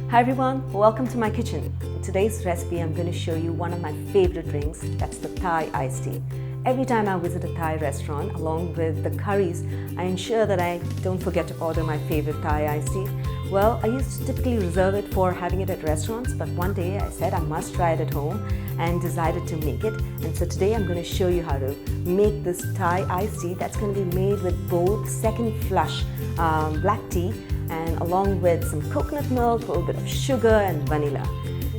Hi everyone, welcome to my kitchen. In today's recipe, I'm going to show you one of my favorite drinks, that's the Thai iced tea. Every time I visit a Thai restaurant, along with the curries, I ensure that I don't forget to order my favorite Thai iced tea. Well, I used to typically reserve it for having it at restaurants, but one day I said I must try it at home and decided to make it. And so today I'm going to show you how to make this Thai iced tea that's going to be made with Bodh Second Flush Black Tea, and along with some coconut milk, a little bit of sugar and vanilla.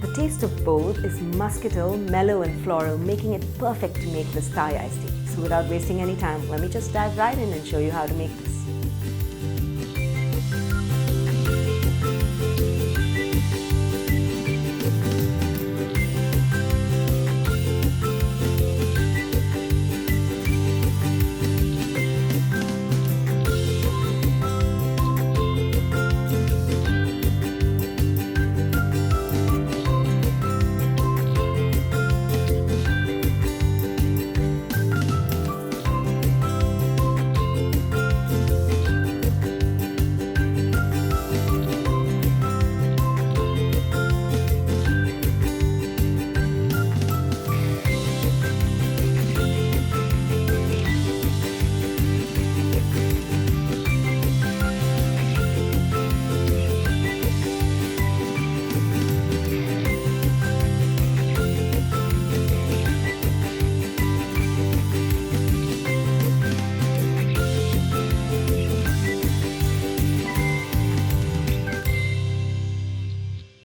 The taste of Bodh is muscatel, mellow and floral, making it perfect to make this Thai iced tea. So without wasting any time, let me just dive right in and show you how to make this.